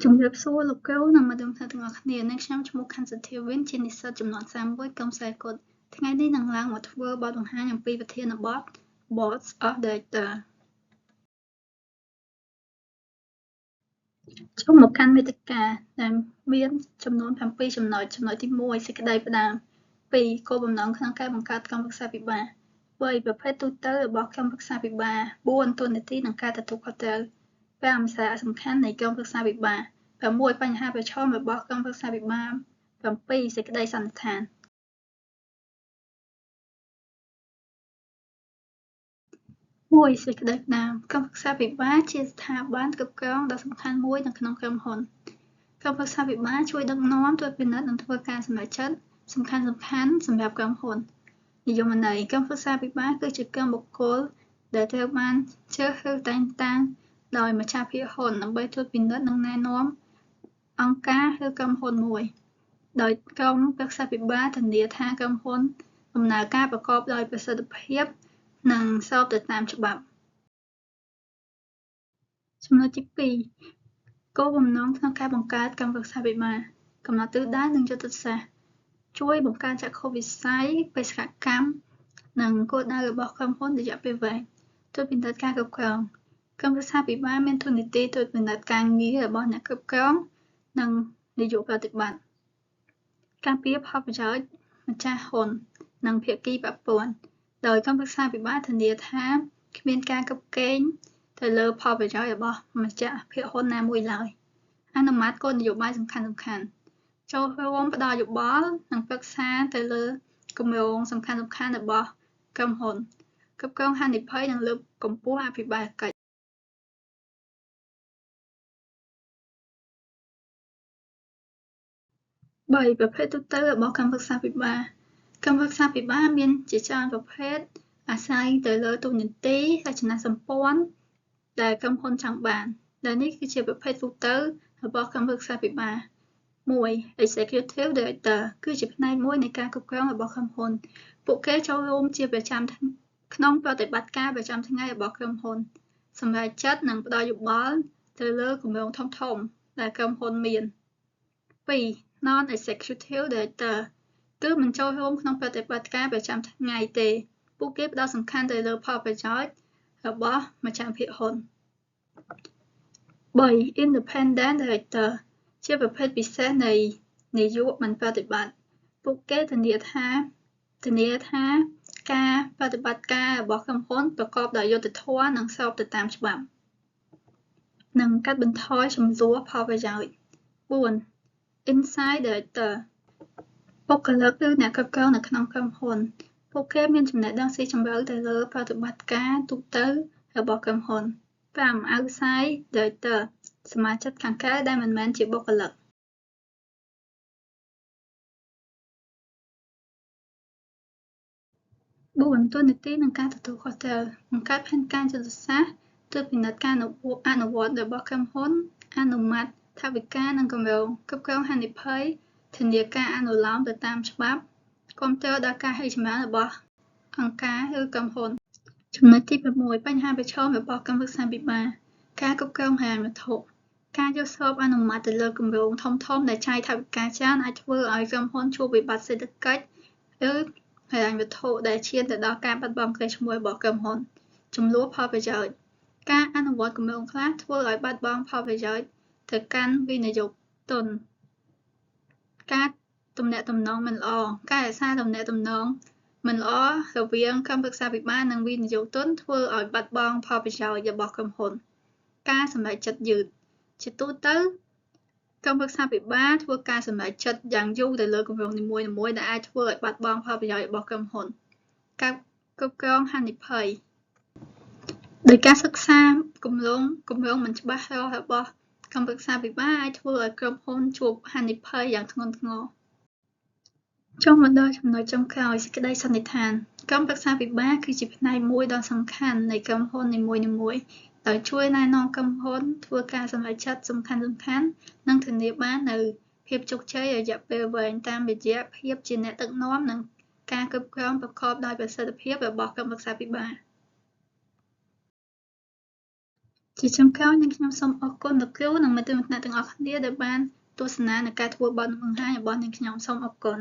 ជំរាបសួរលោកគ្រូនិងមិត្តរួមសិស្សទាំងអស់គ្នានាងខ្ញុំឈ្មោះខាន់សធាវិនជានិស្សិតចំនួន31ក្រុមខ្សែគុតថ្ងៃនេះនឹងឡើងមកធ្វើបទបង្ហាញអំពីប្រធានបទ Boards of Director ចូលមកកាន់មាតិកាដែលមានចំនួន7ចំណុចចំណុចទី1សេចក្តីផ្ដើម2គោលបំណងក្នុងការបង្កើតក្រុមប្រឹក្សាពិបាល3ប្រភេទទូទៅរបស់ក្រុមប្រឹក្សាពិបាល4តួនាទីនិងការទទួលខុសត្រូវ5សារៈសំខាន់នៃក្រុមប្រឹក្សាពិបាល6បញ្ហាប្រឈមរបស់ក្រុមប្រឹក្សាពិបាល7សេចក្តីសន្និដ្ឋាន1សេចក្តីផ្ដើមក្រុមប្រឹក្សាពិបាលជាស្ថាប័នគ្រប់គ្រងដ៏សំខាន់មួយនៅក្នុងក្រុមហ៊ុនក្រុមប្រឹក្សាពិបាលជួយដឹកនាំត្រួតពិនិត្យនិងធ្វើការសម្រេចចិត្តសំខាន់ៗសម្រាប់ក្រុមហ៊ុននិយមន័យក្រុមប្រឹក្សាពិបាលគឺជាក្រុមបុគ្គលដែលត្រូវបានជ្រើសរើសតែងតាំងដោយម្ចាស់ភាគហ៊ុនដើម្បីត្រួតពិនិត្យនិងណែនាំអង្គការឬក្រុមហ៊ុនមួយដោយក្រុមប្រឹក្សាពិបាលធានាថាក្រុមហ៊ុនដំណើរការប្រកបដោយប្រសិទ្ធភាពនិងស្របទៅតាមច្បាប់ចំណុចទី2គោលបំណងក្នុងការបង្កើតក្រុមប្រឹក្សាពិបាលកំណត់ទិសដៅនិងយុទ្ធសាស្ត្រជួយបង្កើនចក្ខុវិស័យបេសកកម្មនិងគោលដៅរបស់ក្រុមហ៊ុនរយៈពេលវែងត្រួតពិនិត្យការគ្រប់គ្រងក្រុមប្រឹក្សាពិបាលមានតួនាទីត្រួតពិនិត្យការងាររបស់អ្នកគ្រប់គ្រងនិងនាយកប្រតិបត្តិការពារផលប្រយោជន៍ម្ចាស់ហ៊ុននិងភាគីពាក់ព័ន្ធដោយក្រុមប្រឹក្សាពិបាលធានាថាគ្មានការកឹបកេងទៅលើផលប្រយោជន៍របស់ម្ចាស់ភាគហ៊ុនណាមួយឡើយអនុម័តគោលនយោបាយសំខាន់ៗចូលរួមផ្ដល់យោបល់និងប្រឹក្សាទៅលើគម្រោងសំខាន់ៗរបស់ក្រុមហ៊ុនគ្រប់គ្រងហានិភ័យនិងលើកកម្ពស់អភិបាលកិច្ច3ប្រភេទទូទៅរបស់ក្រុមប្រឹក្សាពិបាលក្រុមប្រឹក្សាពិបាលមានជាច្រើនប្រភេទអាស្រ័យទៅលើតួនាទីរចនាសម្ព័ន្ធដែលក្រុមហ៊ុនចង់បានដែលនេះគឺជាប្រភេទទូទៅរបស់ក្រុមប្រឹក្សាពិបាល1 Executive Director គឺជាផ្នែកមួយនៃការគ្រប់គ្រងរបស់ក្រុមហ៊ុនពួកគេចូលរួមជាប្រចាំក្នុងប្រតិបត្តិការប្រចាំថ្ងៃរបស់ក្រុមហ៊ុនសម្រេចចិត្តនិងផ្ដល់យោបល់ទៅលើគម្រោងធំៗដែលក្រុមហ៊ុនមាន2 Non-Executive Director គឺមិនចូលរួមក្នុងប្រតិបត្តិការប្រចាំថ្ងៃទេពួកគេផ្ដោតសំខាន់ទៅលើផលប្រយោជន៍របស់ម្ចាស់ភាគហ៊ុន3 Independent Director ជាប្រភេទពិសេសនៃនាយកមិនប្រតិបត្តិពួកគេធានាថាការប្រតិបត្តិការរបស់ក្រុមហ៊ុនប្រកបដោយយុត្តិធម៌និងស្របទៅតាមច្បាប់និងកាត់បន្ថយជម្លោះផលប្រយោជន៍4 Inside Director បុគ្គលិកឬអ្នកគ្រប់គ្រងនៅក្នុងក្រុមហ៊ុនពួកគេមានចំណេះដឹងស៊ីជម្រៅទៅលើប្រតិបត្តិការទូទៅរបស់ក្រុមហ៊ុន5 Outside Director សមាជិកខាងក្រៅដែលមិនមែនជាបុគ្គលិក4តួនាទីនិងការទទួលខុសត្រូវបង្កើតផែនការយុទ្ធសាស្ត្រត្រួតពិនិត្យការអនុវត្តរបស់ក្រុមហ៊ុនអនុម័តថវិកានិងគម្រោងគ្រប់គ្រងហានិភ័យធានាការអនុលោមទៅតាមច្បាប់គាំទ្រដល់ការរីកចម្រើនរបស់អង្គការឬក្រុមហ៊ុនចំណុចទី6បញ្ហាប្រឈមរបស់ក្រុមប្រឹក្សាពិបាលការគ្រប់គ្រងហិរញ្ញវត្ថុការយកស្របអនុម័តទៅលើគម្រោងធំៗដែលចាយថវិកាច្រើនអាចធ្វើឲ្យក្រុមហ៊ុនជួបវិបត្តិសេដ្ឋកិច្ចឬហិរញ្ញវត្ថុដែលឈានទៅដល់ការបាត់បង់កេរ្តិ៍ឈ្មោះរបស់ក្រុមហ៊ុនជម្លោះផលប្រយោជន៍ការអនុវត្តគម្រោងខ្លះធ្វើឲ្យបាត់បង់ផលប្រយោជន៍ទៅកាន់វិនិយោគទុនការទំនាក់ទំនងមិនល្អការរក្សាទំនាក់ទំនងមិនល្អរវាងក្រុមប្រឹក្សាពិបាលនិងវិនិយោគទុនធ្វើឲ្យបាត់បង់ផលប្រយោជន៍របស់ក្រុមហ៊ុនការសម្រេចចិត្តយឺតជាទូទៅក្រុមប្រឹក្សាពិបាលធ្វើការសម្រេចចិត្តយ៉ាងយូរទៅលើគម្រោងនីមួយៗដែលអាចធ្វើឲ្យបាត់បង់ផលប្រយោជន៍របស់ក្រុមហ៊ុនការគ្រប់គ្រងហានិភ័យដោយការសិក្សាគម្រោងមិនច្បាស់លាស់របស់ក្រុមប្រឹក្សាពិបាលអាចធ្វើឲ្យក្រុមហ៊ុនជួបហានិភ័យយ៉ាងធ្ងន់ធ្ងរចូលមកដល់ចំណុចចុងក្រោយសេចក្តីសន្និដ្ឋានក្រុមប្រឹក្សាពិបាលគឺជាផ្នែកមួយដ៏សំខាន់នៃក្រុមហ៊ុននីមួយៗដោយជួយណែនាំក្រុមហ៊ុនធ្វើការសម្រេចចិត្តសំខាន់ៗនិងធានាបាននូវភាពជោគជ័យរយៈពេលវែងតាមរយៈភាពជាអ្នកដឹកនាំនិងការគ្រប់គ្រងប្រកបដោយប្រសិទ្ធភាពរបស់ក្រុមប្រឹក្សាពិបាល ជាចុងក្រោយនាងខ្ញុំសូមអរគុណលោកគ្រូនិងមិត្តរួមថ្នាក់ទាំងអស់គ្នាដែលបានទស្សនានឹងការធ្វើបទបង្ហាញរបស់នាងខ្ញុំសូមអរគុណ